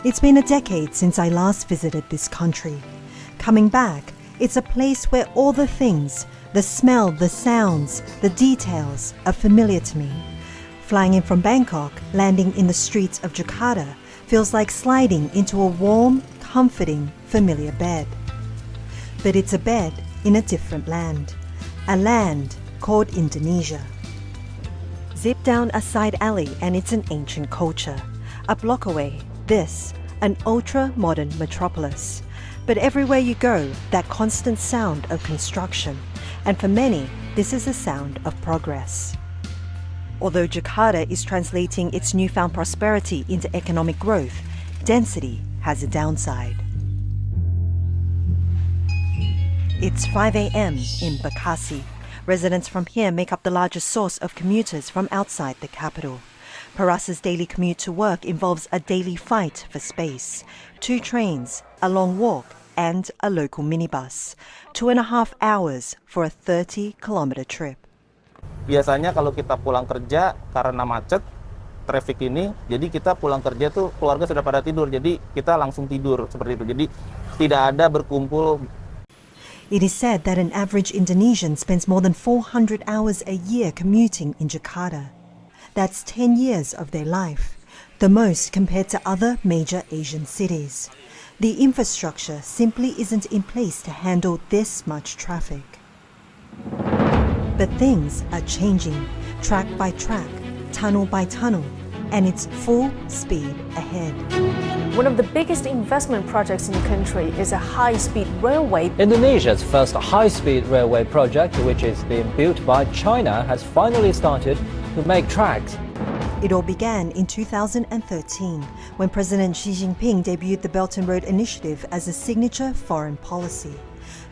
It's been a decade since I last visited this country. Coming back, it's a place where all the things, the smell, the sounds, the details are familiar to me. Flying in from Bangkok, landing in the streets of Jakarta feels like sliding into a warm, comforting, familiar bed. But it's a bed in a different land, a land called Indonesia. Zip down a side alley and it's an ancient culture. A block away, this, an ultra-modern metropolis. But everywhere you go, that constant sound of construction. And for many, this is a sound of progress. Although Jakarta is translating its newfound prosperity into economic growth, density has a downside. It's 5 a.m. in Bekasi. Residents from here make up the largest source of commuters from outside the capital. Parasa's daily commute to work involves a daily fight for space. 2 trains, a long walk, and a local minibus. 2.5 hours for a 30-kilometer trip. Biasanya kalau kita pulang kerja karena macet, traffic ini, jadi kita pulang kerja tuh keluarga sudah pada tidur, jadi kita langsung tidur seperti itu. Jadi tidak ada berkumpul. It is said that an average Indonesian spends more than 400 hours a year commuting in Jakarta. That's 10 years of their life, the most compared to other major Asian cities. The infrastructure simply isn't in place to handle this much traffic. But things are changing, track by track, tunnel by tunnel, and it's full speed ahead. One of the biggest investment projects in the country is a high-speed railway. Indonesia's first high-speed railway project, which is being built by China, has finally started to make tracks. It all began in 2013 when President Xi Jinping debuted the Belt and Road Initiative as a signature foreign policy,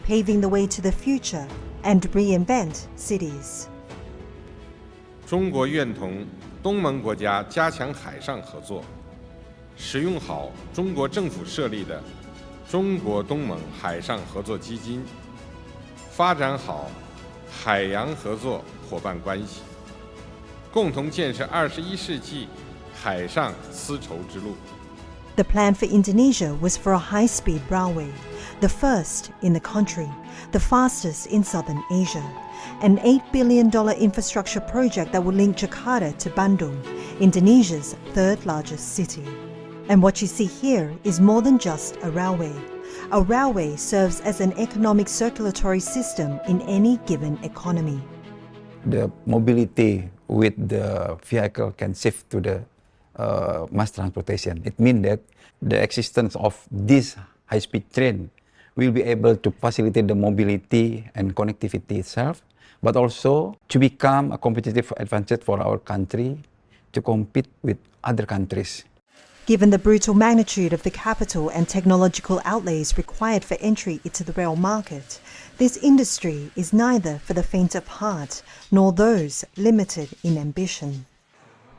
paving the way to the future and reinvent cities. 中国愿同东盟国家加强海上合作，使用好中国政府设立的中国东盟海上合作基金，发展好海洋合作伙伴关系，共同建设21世纪海上丝绸之路。 The plan for Indonesia was for a high-speed railway, the first in the country, the fastest in southern Asia, an $8 billion infrastructure project that will link Jakarta to Bandung, Indonesia's third largest city. And what you see here is more than just a railway. A railway serves as an economic circulatory system in any given economy. The mobility with the vehicle can shift to the mass transportation. It means that the existence of this high-speed train will be able to facilitate the mobility and connectivity itself, but also to become a competitive advantage for our country to compete with other countries. Given the brutal magnitude of the capital and technological outlays required for entry into the rail market, this industry is neither for the faint of heart nor those limited in ambition.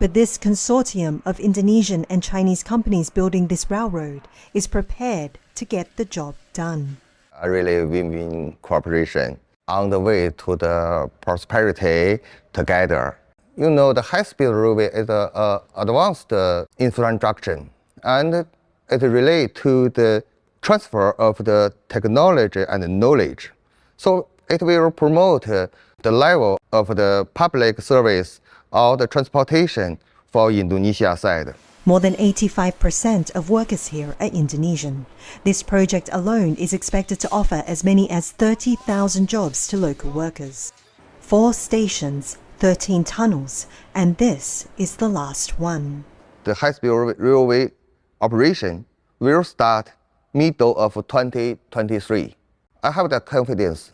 But this consortium of Indonesian and Chinese companies building this railroad is prepared to get the job done. A really win-win cooperation on the way to the prosperity together. You know, the high-speed railway is an advanced infrastructure, and it relates to the transfer of the technology and knowledge. So it will promote the level of the public service or the transportation for Indonesia side. More than 85% of workers here are Indonesian. This project alone is expected to offer as many as 30,000 jobs to local workers. 4 stations, 13 tunnels, and this is the last one. The high-speed railway operation will start middle of 2023. I have that confidence.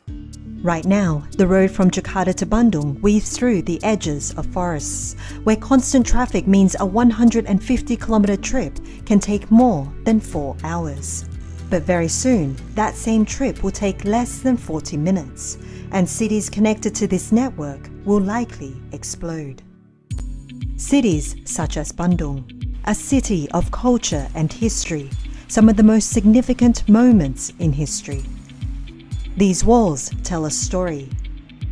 Right now, the road from Jakarta to Bandung weaves through the edges of forests, where constant traffic means a 150-kilometer trip can take more than 4 hours. But very soon, that same trip will take less than 40 minutes, and cities connected to this network will likely explode. Cities such as Bandung, a city of culture and history, some of the most significant moments in history. These walls tell a story.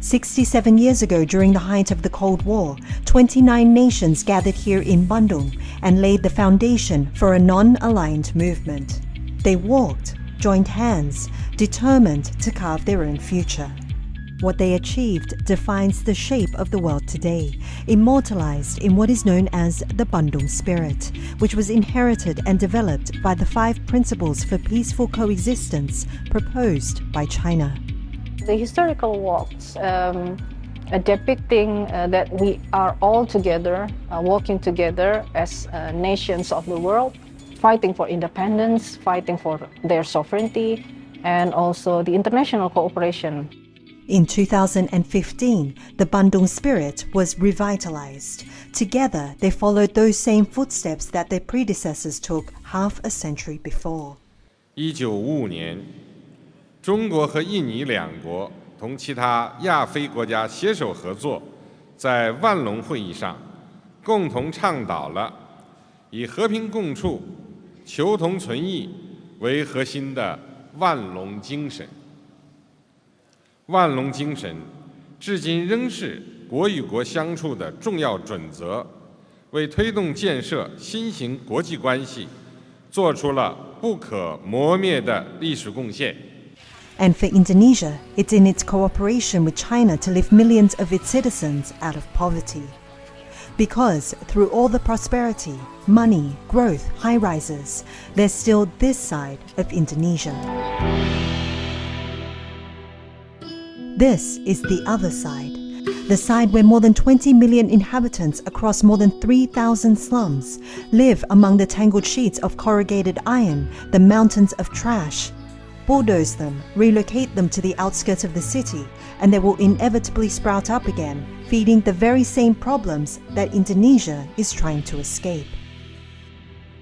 67 years ago, during the height of the Cold War, 29 nations gathered here in Bandung and laid the foundation for a non-aligned movement. They walked, joined hands, determined to carve their own future. What they achieved defines the shape of the world today, immortalized in what is known as the Bandung spirit, which was inherited and developed by the 5 principles for peaceful coexistence proposed by China. The historical walks depicting that we are all together, working together as nations of the world, fighting for independence, fighting for their sovereignty, and also the international cooperation. In 2015, the Bandung spirit was revitalized. Together, they followed those same footsteps that their predecessors took half a century before. 1955年，中国和印尼两国同其他亚非国家携手合作，在万隆会议上共同倡导了以和平共处、求同存异为核心的万隆精神。万隆精神至今仍是国与国相处的重要准则，为推动建设新型国际关系做出了不可磨灭的历史贡献。 And for Indonesia, it's in its cooperation with China to lift millions of its citizens out of poverty. Because through all the prosperity, money, growth, high rises, there's still this side of Indonesia. This is the other side. The side where more than 20 million inhabitants across more than 3,000 slums live among the tangled sheets of corrugated iron, the mountains of trash. Bulldoze them, relocate them to the outskirts of the city, and they will inevitably sprout up again, feeding the very same problems that Indonesia is trying to escape.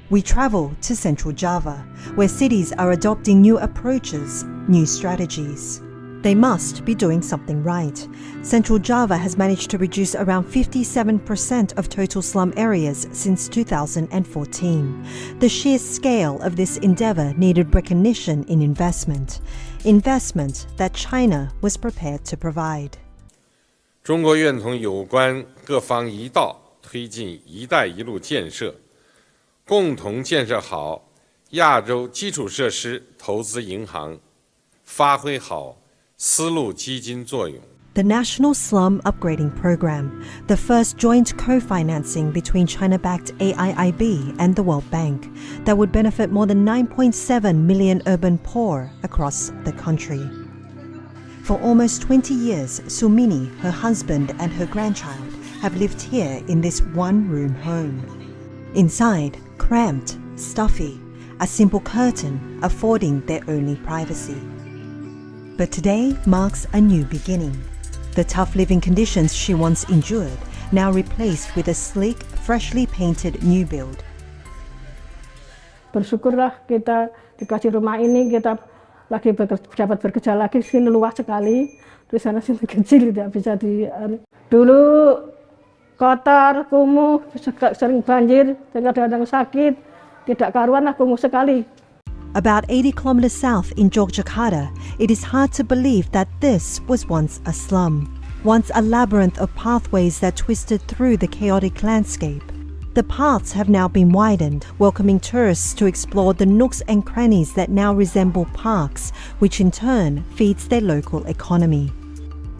We travel to Central Java, where cities are adopting new approaches, new strategies. They must be doing something right. Central Java has managed to reduce around 57% of total slum areas since 2014. The sheer scale of this endeavor needed recognition in investment that China was prepared to provide. 中国愿同有关各方一道推进“一带一路”建设，共同建设好亚洲基础设施投资银行，发挥好 The National Slum Upgrading Program, the first joint co-financing between China-backed AIIB and the World Bank, that would benefit more than 9.7 million urban poor across the country. For almost 20 years, Sumini, her husband and her grandchild have lived here in this one-room home. Inside, cramped, stuffy, a simple curtain affording their only privacy. But today marks a new beginning. The tough living conditions she once endured, now replaced with a sleek, freshly painted new build. Bersyukurlah kita dikasih rumah ini, kita lagi dapat bekerja lagi, sini luas sekali. Di sana sini kecil, tidak bisa di... Dulu kotor, kumuh, sering banjir, kadang-kadang sakit, tidak karuan lah, kumuh sekali. About 80 kilometers south in Yogyakarta, it is hard to believe that this was once a slum, once a labyrinth of pathways that twisted through the chaotic landscape. The paths have now been widened, welcoming tourists to explore the nooks and crannies that now resemble parks, which in turn feeds their local economy.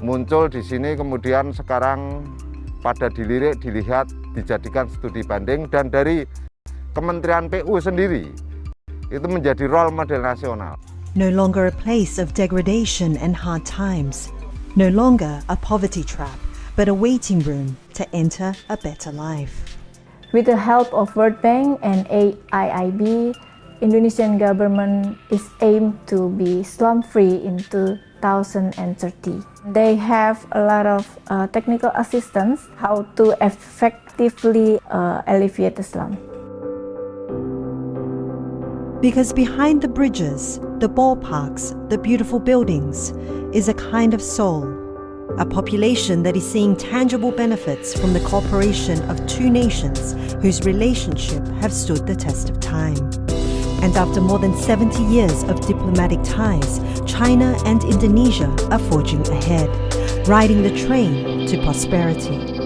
Muncul di sini, kemudian sekarang pada dilirik, dilihat, dijadikan studi banding, dan dari Kementerian PU sendiri itu menjadi role model nasional. No longer a place of degradation and hard times. No longer a poverty trap, but a waiting room to enter a better life. With the help of World Bank and AIIB, Indonesian government is aimed to be slum-free in 2030. They have a lot of technical assistance how to effectively alleviate the slum. Because behind the bridges, the ballparks, the beautiful buildings, is a kind of soul, a population that is seeing tangible benefits from the cooperation of two nations whose relationship have stood the test of time. And after more than 70 years of diplomatic ties, China and Indonesia are forging ahead, riding the train to prosperity.